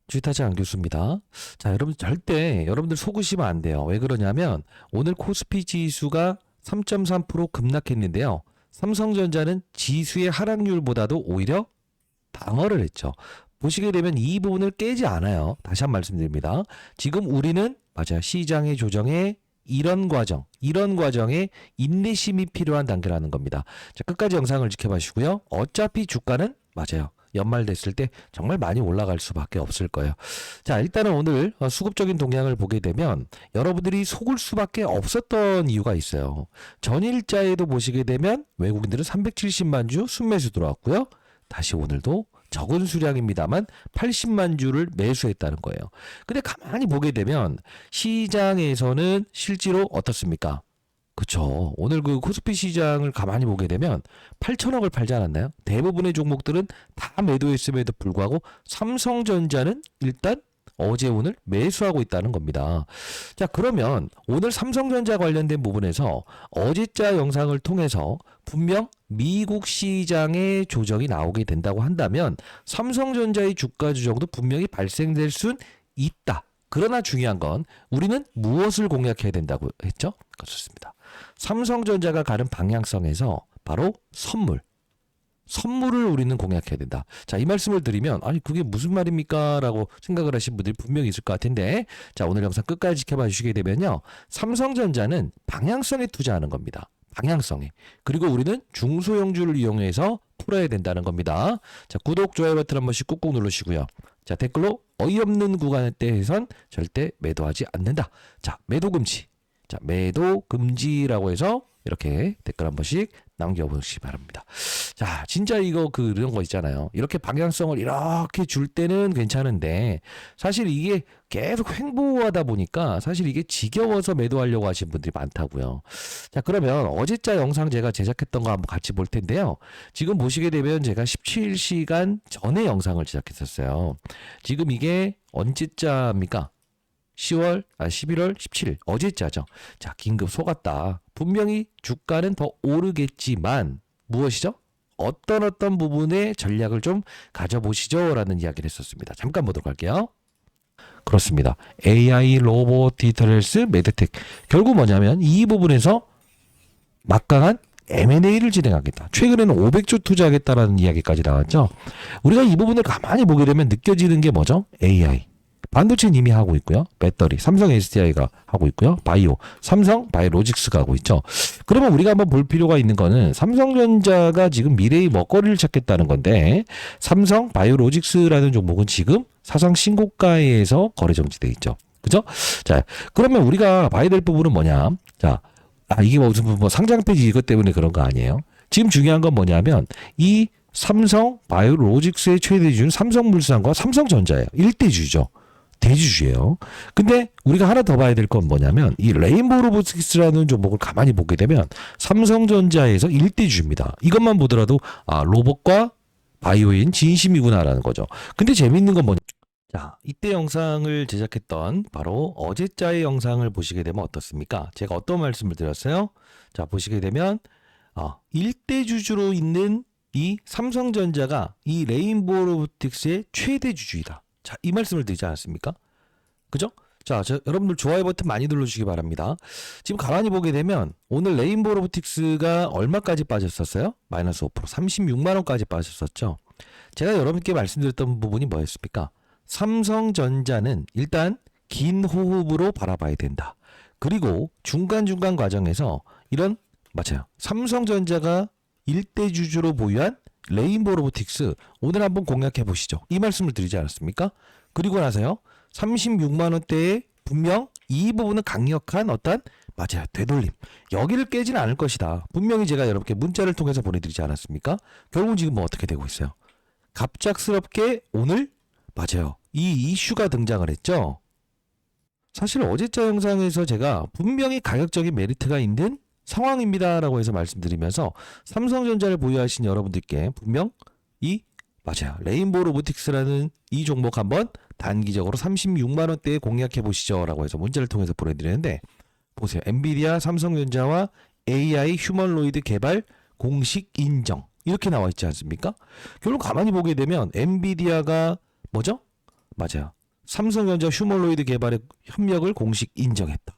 주식타자 안 교수입니다. 자, 여러분 절대 여러분들 속으시면 안 돼요. 왜 그러냐면 오늘 코스피 지수가 3.3% 급락했는데요. 삼성전자는 지수의 하락률보다도 오히려 방어를 했죠. 보시게 되면 이 부분을 깨지 않아요. 다시 한 번 말씀드립니다. 지금 우리는 맞아요. 시장의 조정에 이런 과정에 인내심이 필요한 단계라는 겁니다. 자, 끝까지 영상을 지켜봐 주시고요. 어차피 주가는 맞아요. 연말 됐을 때 정말 많이 올라갈 수밖에 없을 거예요. 자, 일단은 오늘 수급적인 동향을 보게 되면 여러분들이 속을 수밖에 없었던 이유가 있어요. 전일자에도 보시게 되면 외국인들은 370만 주 순매수 들어왔고요. 다시 오늘도 적은 수량입니다만 80만 주를 매수했다는 거예요. 근데 가만히 보게 되면 시장에서는 실제로 어떻습니까? 그쵸. 오늘 그 코스피 시장을 가만히 보게 되면 8천억을 팔지 않았나요? 대부분의 종목들은 다 매도했음에도 불구하고 삼성전자는 일단 어제 오늘 매수하고 있다는 겁니다. 자, 그러면 오늘 삼성전자 관련된 부분에서 어제자 영상을 통해서 분명 미국 시장의 조정이 나오게 된다고 한다면 삼성전자의 주가 조정도 분명히 발생될 순 있다. 그러나 중요한 건 우리는 무엇을 공략해야 된다고 했죠? 그렇습니다. 삼성전자가 가는 방향성에서 바로 선물을 우리는 공략해야 된다. 자, 이 말씀을 드리면 아니 그게 무슨 말입니까? 라고 생각을 하신 분들이 분명히 있을 것 같은데 자, 오늘 영상 끝까지 지켜봐 주시게 되면요. 삼성전자는 방향성에 투자하는 겁니다. 방향성에. 그리고 우리는 중소형주를 이용해서 풀어야 된다는 겁니다. 자, 구독, 좋아요 버튼 한 번씩 꾹꾹 누르시고요. 자, 댓글로 어이없는 구간에 대해선 절대 매도하지 않는다. 자, 매도 금지. 자, 매도 금지라고 해서 이렇게 댓글 한 번씩 남겨보시기 바랍니다. 자, 진짜 이거 그런 거 있잖아요. 이렇게 방향성을 이렇게 줄 때는 괜찮은데 사실 이게 계속 횡보하다 보니까 사실 이게 지겨워서 매도하려고 하시는 분들이 많다고요. 자, 그러면 어제자 영상 제가 제작했던 거 한번 같이 볼 텐데요. 지금 보시게 되면 제가 17시간 전에 영상을 제작했었어요. 지금 이게 언제자입니까? 11월 17일 어제자죠. 자, 긴급 속았다. 분명히 주가는 더 오르겠지만 무엇이죠? 어떤 부분의 전략을 좀 가져보시죠 라는 이야기를 했었습니다. 잠깐 보도록 할게요. 그렇습니다. AI, 로봇, 디지털 헬스, 메드텍. 결국 뭐냐면 이 부분에서 막강한 M&A를 진행하겠다. 최근에는 500조 투자하겠다라는 이야기까지 나왔죠. 우리가 이 부분을 가만히 보게 되면 느껴지는 게 뭐죠? AI. 반도체는 이미 하고 있고요. 배터리, 삼성 SDI가 하고 있고요. 바이오, 삼성 바이오로직스가 하고 있죠. 그러면 우리가 한번 볼 필요가 있는 거는 삼성전자가 지금 미래의 먹거리를 찾겠다는 건데 삼성 바이오로직스라는 종목은 지금 사상 신고가에서 거래 정지돼 있죠. 그죠? 자, 그러면 우리가 봐야 될 부분은 뭐냐? 자, 이게 무슨 뭐 상장 폐지 이것 때문에 그런 거 아니에요? 지금 중요한 건 뭐냐면 이 삼성 바이오로직스의 최대 주주는 삼성물산과 삼성전자예요. 1대주죠. 대주주예요. 근데 우리가 하나 더 봐야 될 건 뭐냐면 이 레인보우 로보틱스라는 종목을 가만히 보게 되면 삼성전자에서 1대주입니다. 이것만 보더라도 로봇과 바이오인 진심이구나라는 거죠. 근데 재밌는 건 뭐냐? 자, 이때 영상을 제작했던 바로 어제자의 영상을 보시게 되면 어떻습니까? 제가 어떤 말씀을 드렸어요? 자, 보시게 되면 1대주주로 있는 이 삼성전자가 이 레인보우 로보틱스의 최대 주주이다. 자, 이 말씀을 드리지 않았습니까? 그죠? 자, 여러분들 좋아요 버튼 많이 눌러주시기 바랍니다. 지금 가만히 보게 되면 오늘 레인보우 로보틱스가 얼마까지 빠졌었어요? 마이너스 5%, 36만 원까지 빠졌었죠. 제가 여러분께 말씀드렸던 부분이 뭐였습니까? 삼성전자는 일단 긴 호흡으로 바라봐야 된다. 그리고 중간중간 과정에서 이런 맞아요. 삼성전자가 1대 주주로 보유한 레인보우 로보틱스 오늘 한번 공략해 보시죠. 이 말씀을 드리지 않았습니까? 그리고 나서요. 36만 원대에 분명 이 부분은 강력한 맞아요. 되돌림. 여기를 깨지는 않을 것이다. 분명히 제가 여러분께 문자를 통해서 보내드리지 않았습니까? 결국은 지금 뭐 어떻게 되고 있어요? 갑작스럽게 오늘 맞아요. 이 이슈가 등장을 했죠. 사실 어제자 영상에서 제가 분명히 가격적인 메리트가 있는 상황입니다라고 해서 말씀드리면서 삼성전자를 보유하신 여러분들께 분명 맞아요. 레인보우 로보틱스라는 이 종목 한번 단기적으로 36만 원대에 공략해 보시죠라고 해서 문자를 통해서 보내드리는데 보세요. 엔비디아, 삼성전자와 AI 휴머노이드 개발 공식 인정 이렇게 나와 있지 않습니까? 결국 가만히 보게 되면 엔비디아가 뭐죠? 맞아요. 삼성전자 휴머노이드 개발의 협력을 공식 인정했다.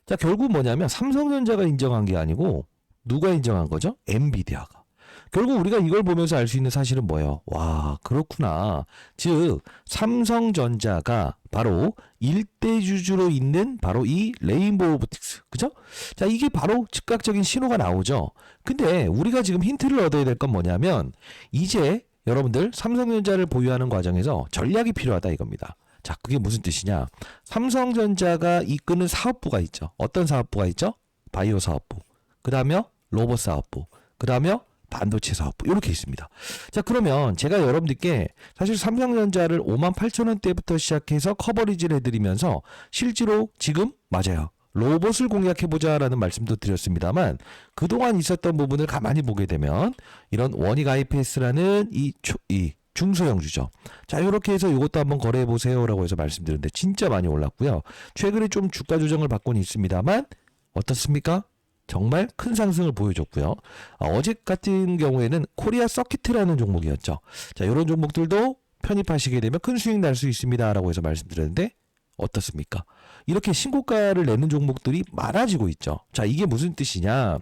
자, 결국 뭐냐면 삼성전자가 인정한 게 아니고 누가 인정한 거죠? 엔비디아가. 결국 우리가 이걸 보면서 알 수 있는 사실은 뭐예요? 와, 그렇구나. 즉 삼성전자가 바로 일대주주로 있는 바로 이 레인보우 로보틱스, 그죠? 자, 이게 바로 즉각적인 신호가 나오죠. 근데 우리가 지금 힌트를 얻어야 될 건 뭐냐면 이제 여러분들 삼성전자를 보유하는 과정에서 전략이 필요하다 이겁니다. 자, 그게 무슨 뜻이냐? 삼성전자가 이끄는 사업부가 있죠. 어떤 사업부가 있죠? 바이오 사업부. 그 다음에 로봇 사업부. 그 다음에 반도체 사업부. 이렇게 있습니다. 자, 그러면 제가 여러분들께 사실 삼성전자를 58,000원대부터 시작해서 커버리지를 해드리면서 실제로 지금 맞아요. 로봇을 공략해보자라는 말씀도 드렸습니다만 그동안 있었던 부분을 가만히 보게 되면 이런 원익 IPS라는 이 중소형주죠. 자, 이렇게 해서 이것도 한번 거래해보세요라고 해서 말씀드렸는데 진짜 많이 올랐고요. 최근에 좀 주가 조정을 받고는 있습니다만 어떻습니까? 정말 큰 상승을 보여줬고요. 어제 같은 경우에는 코리아 서킷이라는 종목이었죠. 자, 이런 종목들도 편입하시게 되면 큰 수익 날 수 있습니다라고 해서 말씀드렸는데 어떻습니까? 이렇게 신고가를 내는 종목들이 많아지고 있죠. 자, 이게 무슨 뜻이냐?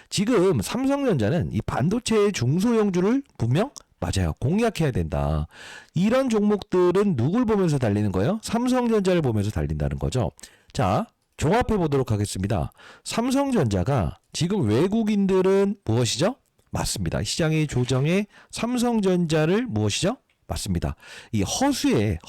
지금 삼성전자는 이 반도체 중소형주를 분명 맞아요. 공략해야 된다. 이런 종목들은 누굴 보면서 달리는 거예요? 삼성전자를 보면서 달린다는 거죠. 자, 종합해 보도록 하겠습니다. 삼성전자가 지금 외국인들은 무엇이죠? 맞습니다. 시장의 조정에 삼성전자를 무엇이죠? 맞습니다. 이 허수의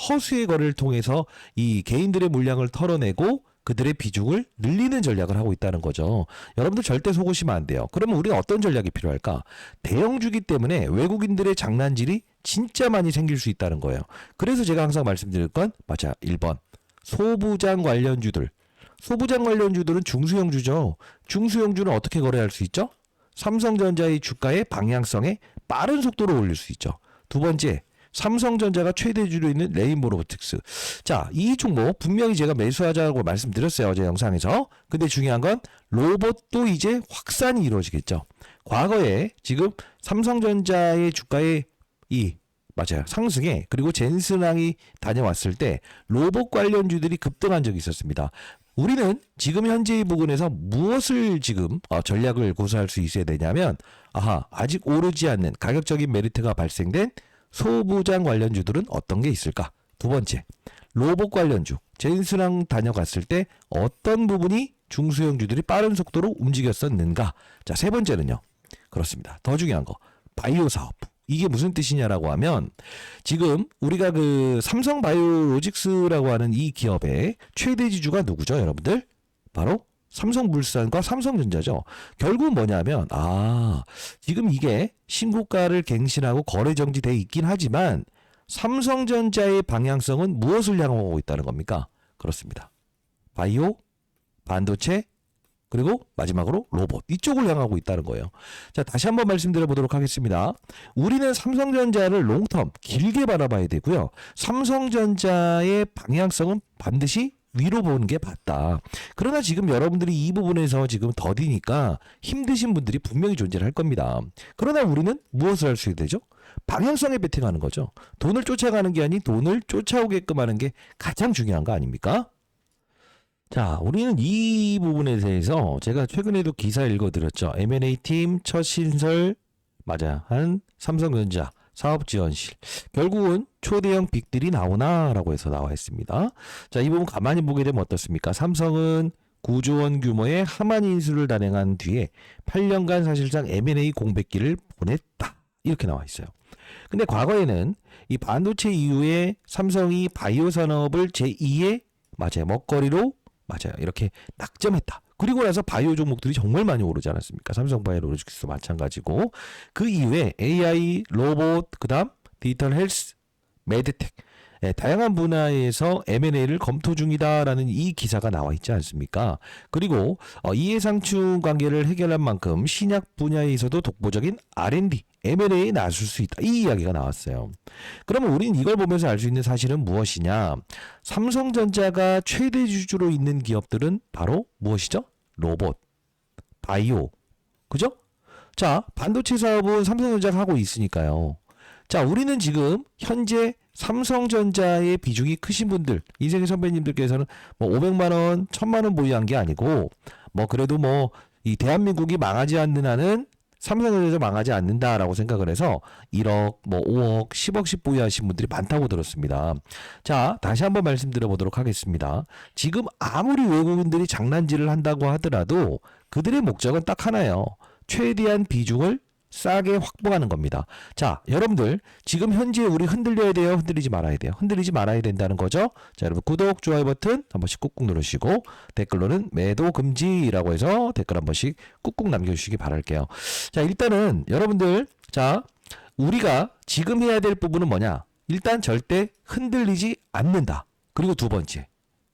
거래를 통해서 이 개인들의 물량을 털어내고 그들의 비중을 늘리는 전략을 하고 있다는 거죠. 여러분들 절대 속으시면 안 돼요. 그러면 우리가 어떤 전략이 필요할까? 대형주기 때문에 외국인들의 장난질이 진짜 많이 생길 수 있다는 거예요. 그래서 제가 항상 말씀드릴 건 맞아. 1번. 소부장 관련주들. 소부장 관련주들은 중소형주죠. 중소형주는 어떻게 거래할 수 있죠? 삼성전자의 주가의 방향성에 빠른 속도로 올릴 수 있죠. 두 번째, 삼성전자가 최대주로 있는 레인보우 로보틱스. 자, 이 종목 분명히 제가 매수하자고 말씀드렸어요. 어제 영상에서. 근데 중요한 건 로봇도 이제 확산이 이루어지겠죠. 과거에 지금 삼성전자의 주가의 맞아요. 상승에 그리고 젠슨항이 다녀왔을 때 로봇 관련주들이 급등한 적이 있었습니다. 우리는 지금 현재의 부분에서 무엇을 지금 전략을 고수할 수 있어야 되냐면 아직 오르지 않는 가격적인 메리트가 발생된 소부장 관련주들은 어떤 게 있을까? 두 번째, 로봇 관련주 젠슨항 다녀갔을 때 어떤 부분이 중소형주들이 빠른 속도로 움직였었는가? 자, 세 번째는요. 그렇습니다. 더 중요한 거 바이오 사업부. 이게 무슨 뜻이냐라고 하면 지금 우리가 그 삼성바이오로직스라고 하는 이 기업의 최대 지주가 누구죠, 여러분들? 바로 삼성물산과 삼성전자죠. 결국 뭐냐면 지금 이게 신고가를 갱신하고 거래 정지돼 있긴 하지만 삼성전자의 방향성은 무엇을 향하고 있다는 겁니까? 그렇습니다. 바이오, 반도체, 그리고 마지막으로 로봇 이쪽을 향하고 있다는 거예요. 자, 다시 한번 말씀드려 보도록 하겠습니다. 우리는 삼성전자를 롱텀 길게 바라봐야 되고요. 삼성전자의 방향성은 반드시 위로 보는 게 맞다. 그러나 지금 여러분들이 이 부분에서 지금 더디니까 힘드신 분들이 분명히 존재할 겁니다. 그러나 우리는 무엇을 할 수 있어야 되죠? 방향성에 베팅하는 거죠. 돈을 쫓아가는 게 아닌 돈을 쫓아오게끔 하는 게 가장 중요한 거 아닙니까? 자, 우리는 이 부분에 대해서 제가 최근에도 기사 읽어드렸죠. M&A 팀 첫 신설 한 삼성전자 사업지원실. 결국은 초대형 빅들이 나오나라고 해서 나와 있습니다. 자, 이 부분 가만히 보게 되면 어떻습니까? 삼성은 9조 원 규모의 하만 인수를 단행한 뒤에 8년간 사실상 M&A 공백기를 보냈다. 이렇게 나와 있어요. 근데 과거에는 이 반도체 이후에 삼성이 바이오 산업을 제2의 먹거리로 이렇게 낙점했다. 그리고 나서 바이오 종목들이 정말 많이 오르지 않았습니까? 삼성바이오로직스도 마찬가지고 그 이후에 AI, 로봇, 그다음 디지털 헬스, 메드텍 다양한 분야에서 M&A를 검토 중이다라는 이 기사가 나와 있지 않습니까? 그리고 이해상충 관계를 해결한 만큼 신약 분야에서도 독보적인 R&D, M&A에 나설 수 있다. 이 이야기가 나왔어요. 그러면 우리는 이걸 보면서 알 수 있는 사실은 무엇이냐? 삼성전자가 최대 주주로 있는 기업들은 바로 무엇이죠? 로봇, 바이오, 그죠? 자, 반도체 사업은 삼성전자가 하고 있으니까요. 자, 우리는 지금 현재 삼성전자의 비중이 크신 분들, 이세계 선배님들께서는 뭐 500만 원, 1000만 원 보유한 게 아니고 뭐 그래도 뭐 이 대한민국이 망하지 않는 한은 삼성전자 망하지 않는다라고 생각을 해서 1억, 뭐 5억, 10억씩 보유하신 분들이 많다고 들었습니다. 자, 다시 한번 말씀드려 보도록 하겠습니다. 지금 아무리 외국인들이 장난질을 한다고 하더라도 그들의 목적은 딱 하나예요. 최대한 비중을 싸게 확보하는 겁니다. 자, 여러분들 지금 현재 우리 흔들려야 돼요? 흔들리지 말아야 돼요? 흔들리지 말아야 된다는 거죠. 자, 여러분 구독, 좋아요 버튼 한 번씩 꾹꾹 누르시고 댓글로는 매도 금지라고 해서 댓글 한 번씩 꾹꾹 남겨주시기 바랄게요. 자, 일단은 여러분들, 자, 우리가 지금 해야 될 부분은 뭐냐? 일단 절대 흔들리지 않는다. 그리고 두 번째,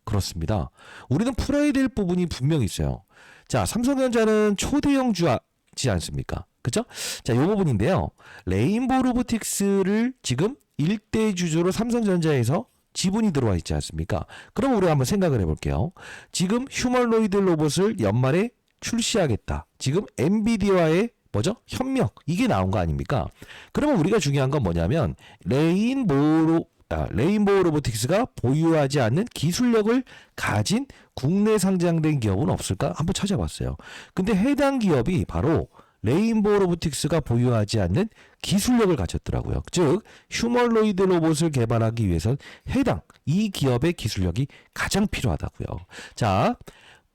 그렇습니다. 우리는 풀어야 될 부분이 분명히 있어요. 자, 삼성전자는 초대형주지 않습니까? 그죠? 자, 이 부분인데요. 레인보우 로보틱스를 지금 일대 주주로 삼성전자에서 지분이 들어와 있지 않습니까? 그럼 우리가 한번 생각을 해볼게요. 지금 휴머노이드 로봇을 연말에 출시하겠다. 지금 엔비디아와의 뭐죠? 협력. 이게 나온 거 아닙니까? 그러면 우리가 중요한 건 뭐냐면 레인보우 로보틱스가 보유하지 않는 기술력을 가진 국내 상장된 기업은 없을까? 한번 찾아봤어요. 근데 해당 기업이 바로 레인보우 로보틱스가 보유하지 않는 기술력을 가졌더라고요. 즉 휴머노이드 로봇을 개발하기 위해선 해당 이 기업의 기술력이 가장 필요하다고요. 자,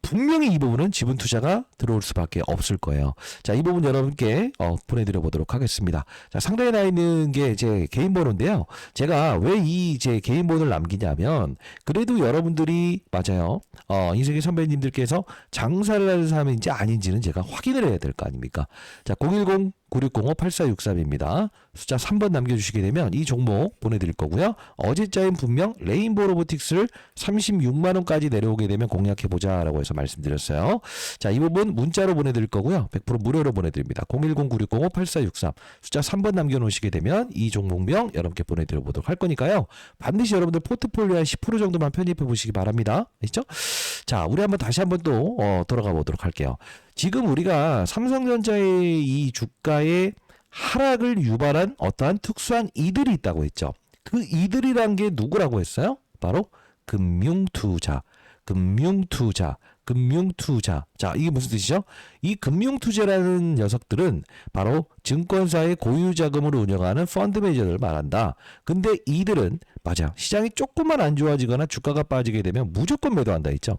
분명히 이 부분은 지분 투자가 들어올 수밖에 없을 거예요. 자, 이 부분 여러분께 보내드려 보도록 하겠습니다. 자, 상단에 나 있는 게 제 개인 번호인데요. 제가 왜 이 제 개인 번호를 남기냐면 그래도 여러분들이 맞아요. 인생의 선배님들께서 장사를 하는 사람인지 아닌지는 제가 확인을 해야 될 거 아닙니까? 자, 010-9605-8463입니다. 숫자 3번 남겨주시게 되면 이 종목 보내드릴 거고요. 어제자인 분명 레인보우 로보틱스를 36만 원까지 내려오게 되면 공략해보자 라고 해서 말씀드렸어요. 자, 이 부분 문자로 보내드릴 거고요. 100% 무료로 보내드립니다. 010-9605-8463 숫자 3번 남겨놓으시게 되면 이 종목명 여러분께 보내드려 보도록 할 거니까요. 반드시 여러분들 포트폴리오 한 10% 정도만 편입해 보시기 바랍니다. 아시죠? 자, 우리 한번 다시 한번 또 돌아가 보도록 할게요. 지금 우리가 삼성전자의 이 주가의 하락을 유발한 어떠한 특수한 이들이 있다고 했죠. 그 이들이란 게 누구라고 했어요? 바로 금융투자. 자, 이게 무슨 뜻이죠? 이 금융투자라는 녀석들은 바로 증권사의 고유자금으로 운영하는 펀드 매니저들을 말한다. 근데 이들은 맞아요. 시장이 조금만 안 좋아지거나 주가가 빠지게 되면 무조건 매도한다 했죠.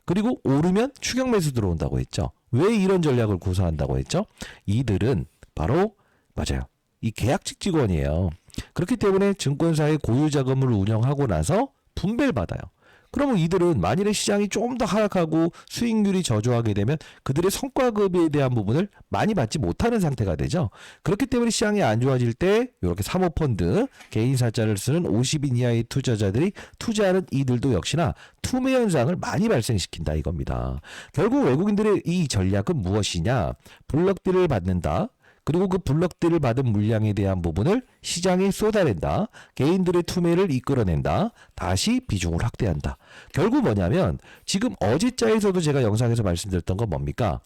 그리고 오르면 추격 매수 들어온다고 했죠. 왜 이런 전략을 구사한다고 했죠? 이들은 바로 맞아요. 이 계약직 직원이에요. 그렇기 때문에 증권사의 고유자금을 운영하고 나서 분배를 받아요. 그러면 이들은 만일에 시장이 좀 더 하락하고 수익률이 저조하게 되면 그들의 성과급에 대한 부분을 많이 받지 못하는 상태가 되죠. 그렇기 때문에 시장이 안 좋아질 때 이렇게 사모펀드, 개인 사자를 쓰는 50인 이하의 투자자들이 투자하는 이들도 역시나 투매 현상을 많이 발생시킨다 이겁니다. 결국 외국인들의 이 전략은 무엇이냐? 블록들을 받는다. 그리고 그 블록들을 받은 물량에 대한 부분을 시장에 쏟아낸다. 개인들의 투매를 이끌어낸다. 다시 비중을 확대한다. 결국 뭐냐면 지금 어제자에서도 제가 영상에서 말씀드렸던 건 뭡니까?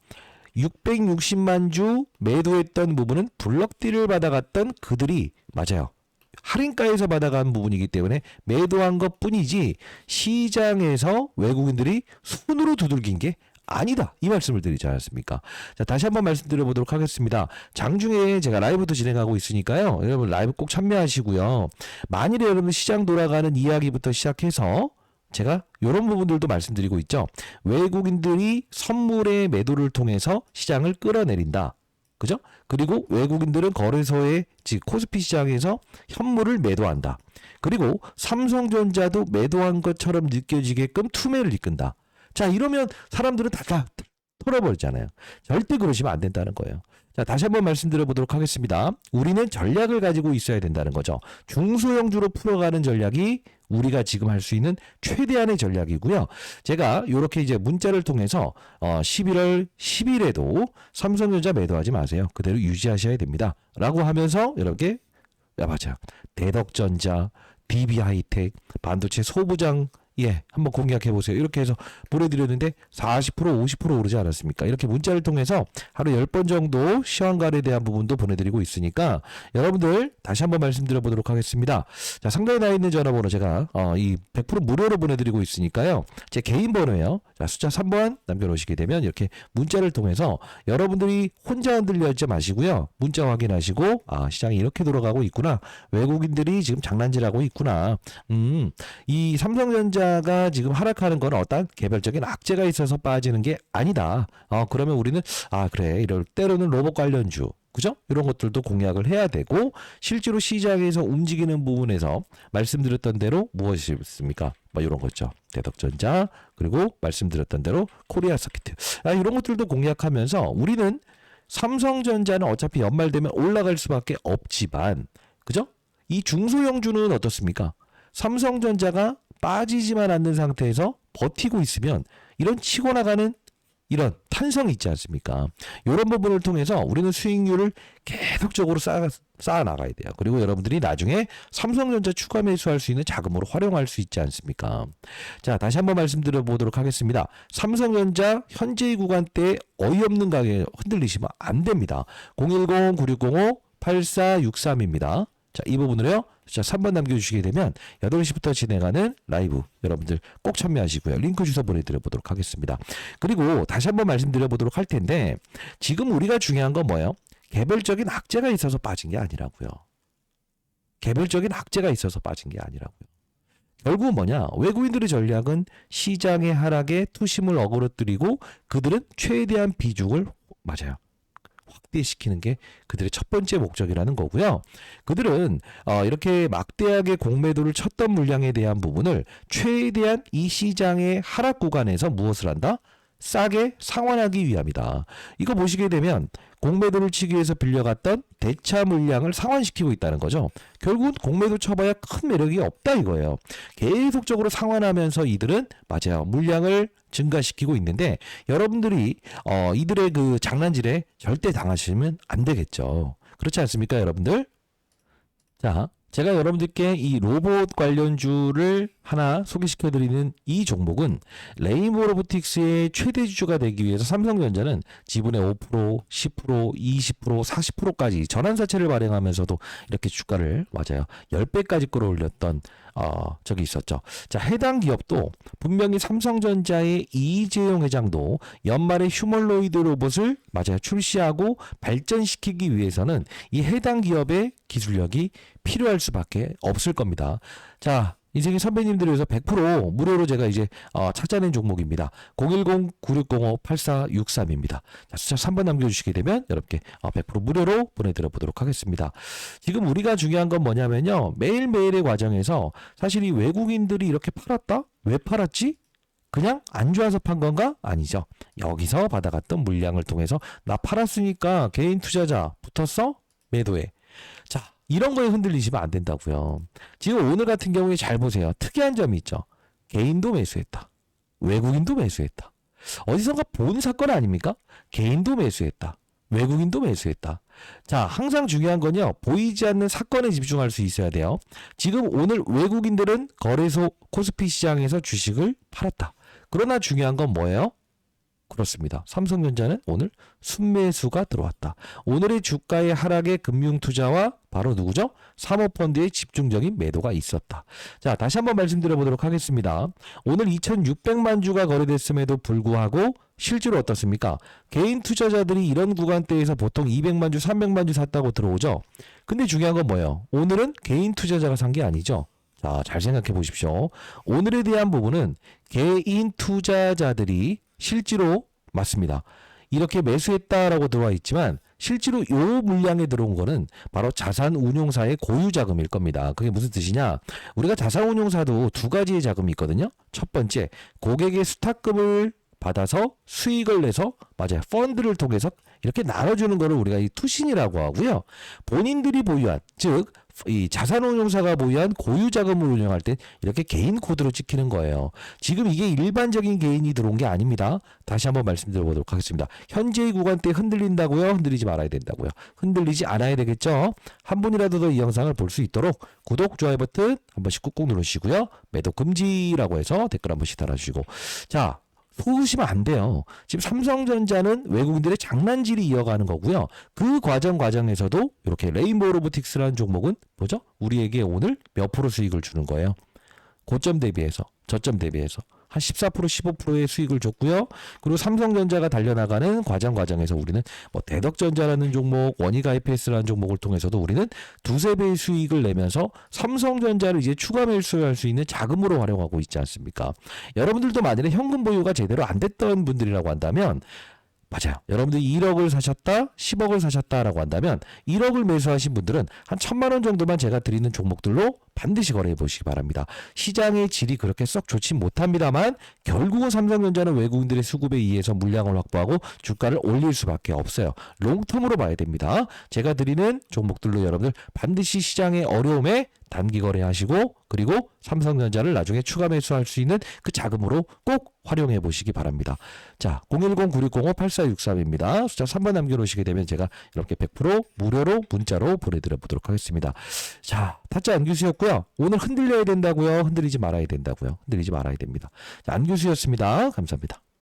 660만 주 매도했던 부분은 블록딜을 받아갔던 그들이 맞아요. 할인가에서 받아간 부분이기 때문에 매도한 것 뿐이지 시장에서 외국인들이 손으로 두들긴 게 아니다. 이 말씀을 드리지 않았습니까? 자, 다시 한번 말씀드려 보도록 하겠습니다. 장중에 제가 라이브도 진행하고 있으니까요. 여러분 라이브 꼭 참여하시고요. 만일에 여러분 시장 돌아가는 이야기부터 시작해서 제가 이런 부분들도 말씀드리고 있죠. 외국인들이 선물의 매도를 통해서 시장을 끌어내린다. 그죠? 그리고 외국인들은 거래소의 즉 코스피 시장에서 현물을 매도한다. 그리고 삼성전자도 매도한 것처럼 느껴지게끔 투매를 이끈다. 자, 이러면 사람들은 다 털어버리잖아요. 절대 그러시면 안 된다는 거예요. 자, 다시 한번 말씀드려 보도록 하겠습니다. 우리는 전략을 가지고 있어야 된다는 거죠. 중소형주로 풀어가는 전략이 우리가 지금 할 수 있는 최대한의 전략이고요. 제가 이렇게 이제 문자를 통해서 11월 10일에도 삼성전자 매도하지 마세요. 그대로 유지하셔야 됩니다. 라고 하면서 여러분께 맞아요. 대덕전자, DB하이텍, 반도체 소부장 예, 한번 공략해 보세요. 이렇게 해서 보내드렸는데 40%, 50% 오르지 않았습니까? 이렇게 문자를 통해서 하루 10번 정도 시황갈에 대한 부분도 보내드리고 있으니까 여러분들 다시 한번 말씀드려 보도록 하겠습니다. 자, 상단에 나와 있는 전화번호 제가 이 100% 무료로 보내드리고 있으니까요. 제 개인 번호예요. 자, 숫자 3번 남겨놓으시게 되면 이렇게 문자를 통해서 여러분들이 혼자 흔들려 있지 마시고요. 문자 확인하시고 시장이 이렇게 돌아가고 있구나. 외국인들이 지금 장난질하고 있구나. 이 삼성전자가 지금 하락하는 건 어떤 개별적인 악재가 있어서 빠지는 게 아니다. 그러면 우리는 그래 이럴 때로는 로봇 관련주 그죠? 이런 것들도 공략을 해야 되고 실제로 시장에서 움직이는 부분에서 말씀드렸던 대로 무엇이 있습니까? 뭐 이런 거죠. 대덕전자 그리고 말씀드렸던 대로 코리아 서키트 이런 것들도 공략하면서 우리는 삼성전자는 어차피 연말 되면 올라갈 수밖에 없지만 그죠? 이 중소형주는 어떻습니까? 삼성전자가 빠지지만 않는 상태에서 버티고 있으면 이런 치고 나가는 이런 탄성이 있지 않습니까? 이런 부분을 통해서 우리는 수익률을 계속적으로 쌓아 나가야 돼요. 그리고 여러분들이 나중에 삼성전자 추가 매수할 수 있는 자금으로 활용할 수 있지 않습니까? 자, 다시 한번 말씀드려 보도록 하겠습니다. 삼성전자 현재의 구간대에 어이없는 가격에 흔들리시면 안 됩니다. 010-9605-8463입니다. 자, 이 부분을요. 자, 3번 남겨주시게 되면 8시부터 진행하는 라이브 여러분들 꼭 참여하시고요. 링크 주소 보내드려 보도록 하겠습니다. 그리고 다시 한번 말씀드려 보도록 할 텐데 지금 우리가 중요한 건 뭐예요? 개별적인 악재가 있어서 빠진 게 아니라고요. 개별적인 악재가 있어서 빠진 게 아니라고요. 결국은 뭐냐? 외국인들의 전략은 시장의 하락에 투심을 어그러뜨리고 그들은 최대한 비중을 맞아요. 확대시키는 게 그들의 첫 번째 목적이라는 거고요. 그들은 이렇게 막대하게 공매도를 쳤던 물량에 대한 부분을 최대한 이 시장의 하락 구간에서 무엇을 한다? 싸게 상환하기 위함이다. 이거 보시게 되면 공매도를 치기 위해서 빌려갔던 대차 물량을 상환시키고 있다는 거죠. 결국은 공매도 쳐봐야 큰 매력이 없다 이거예요. 계속적으로 상환하면서 이들은 맞아요. 물량을 증가시키고 있는데 여러분들이 이들의 그 장난질에 절대 당하시면 안 되겠죠. 그렇지 않습니까, 여러분들? 자, 제가 여러분들께 이 로봇 관련주를 하나 소개시켜드리는 이 종목은 레인보우 로보틱스의 최대 주주가 되기 위해서 삼성전자는 지분의 5%, 10%, 20%, 40%까지 전환사채를 발행하면서도 이렇게 주가를 맞아요. 10배까지 끌어올렸던 적이 있었죠. 자, 해당 기업도 분명히 삼성전자의 이재용 회장도 연말에 휴머노이드 로봇을 맞아요. 출시하고 발전시키기 위해서는 이 해당 기업의 기술력이 필요할 수밖에 없을 겁니다. 자, 인생의 선배님들을 위해서 100% 무료로 제가 이제 찾아낸 종목입니다. 010-9605-8463입니다. 자, 숫자 3번 남겨주시게 되면 여러분께 100% 무료로 보내드려 보도록 하겠습니다. 지금 우리가 중요한 건 뭐냐면요. 매일매일의 과정에서 사실 이 외국인들이 이렇게 팔았다? 왜 팔았지? 그냥 안 좋아서 판 건가? 아니죠. 여기서 받아갔던 물량을 통해서 나 팔았으니까 개인 투자자 붙었어? 매도해. 자, 이런 거에 흔들리시면 안 된다고요. 지금 오늘 같은 경우에 잘 보세요. 특이한 점이 있죠. 개인도 매수했다. 외국인도 매수했다. 어디선가 본 사건 아닙니까? 개인도 매수했다. 외국인도 매수했다. 자, 항상 중요한 건요. 보이지 않는 사건에 집중할 수 있어야 돼요. 지금 오늘 외국인들은 거래소 코스피 시장에서 주식을 팔았다. 그러나 중요한 건 뭐예요? 그렇습니다. 삼성전자는 오늘 순매수가 들어왔다. 오늘의 주가의 하락에 금융투자와 바로 누구죠? 사모펀드의 집중적인 매도가 있었다. 자, 다시 한번 말씀드려 보도록 하겠습니다. 오늘 2600만 주가 거래됐음에도 불구하고 실제로 어떻습니까? 개인 투자자들이 이런 구간대에서 보통 200만 주, 300만 주 샀다고 들어오죠. 근데 중요한 건 뭐예요? 오늘은 개인 투자자가 산 게 아니죠. 자, 잘 생각해 보십시오. 오늘에 대한 부분은 개인 투자자들이 실제로 맞습니다. 이렇게 매수했다라고 들어와 있지만 실제로 요 물량에 들어온 거는 바로 자산운용사의 고유자금일 겁니다. 그게 무슨 뜻이냐? 우리가 자산운용사도 두 가지의 자금이 있거든요. 첫 번째, 고객의 수탁금을 받아서 수익을 내서 맞아요. 펀드를 통해서 이렇게 나눠주는 거를 우리가 이 투신이라고 하고요. 본인들이 보유한 즉 이 자산운용사가 보유한 고유 자금을 운영할 때 이렇게 개인 코드로 찍히는 거예요. 지금 이게 일반적인 개인이 들어온 게 아닙니다. 다시 한번 말씀드려보도록 하겠습니다. 현재의 구간대 흔들린다고요? 흔들리지 말아야 된다고요? 흔들리지 않아야 되겠죠? 한 분이라도 더 이 영상을 볼 수 있도록 구독, 좋아요 버튼 한 번씩 꾹꾹 누르시고요. 매도 금지라고 해서 댓글 한 번씩 달아주시고 자 속으시면 안 돼요. 지금 삼성전자는 외국인들의 장난질이 이어가는 거고요. 그 과정에서도 이렇게 레인보우 로보틱스라는 종목은 뭐죠? 우리에게 오늘 몇 프로 수익을 주는 거예요. 고점 대비해서, 저점 대비해서 한 14%, 15%의 수익을 줬고요. 그리고 삼성전자가 달려나가는 과정에서 우리는 뭐 대덕전자라는 종목, 원익IPS라는 종목을 통해서도 우리는 두세 배의 수익을 내면서 삼성전자를 이제 추가 매수할 수 있는 자금으로 활용하고 있지 않습니까? 여러분들도 만약에 현금 보유가 제대로 안 됐던 분들이라고 한다면 맞아요. 여러분들이 1억을 사셨다, 10억을 사셨다라고 한다면 1억을 매수하신 분들은 한 1,000만 원 정도만 제가 드리는 종목들로 반드시 거래해 보시기 바랍니다. 시장의 질이 그렇게 썩 좋진 못합니다만 결국은 삼성전자는 외국인들의 수급에 의해서 물량을 확보하고 주가를 올릴 수밖에 없어요. 롱텀으로 봐야 됩니다. 제가 드리는 종목들로 여러분들 반드시 시장의 어려움에 단기 거래하시고 그리고 삼성전자를 나중에 추가 매수할 수 있는 그 자금으로 꼭 활용해 보시기 바랍니다. 자, 010-9605-8463입니다. 숫자 3번 남겨놓으시게 되면 제가 이렇게 100% 무료로 문자로 보내드려 보도록 하겠습니다. 자, 타짜 안규수였고요. 오늘 흔들려야 된다고요? 흔들리지 말아야 된다고요? 흔들리지 말아야 됩니다. 자, 안규수였습니다. 감사합니다.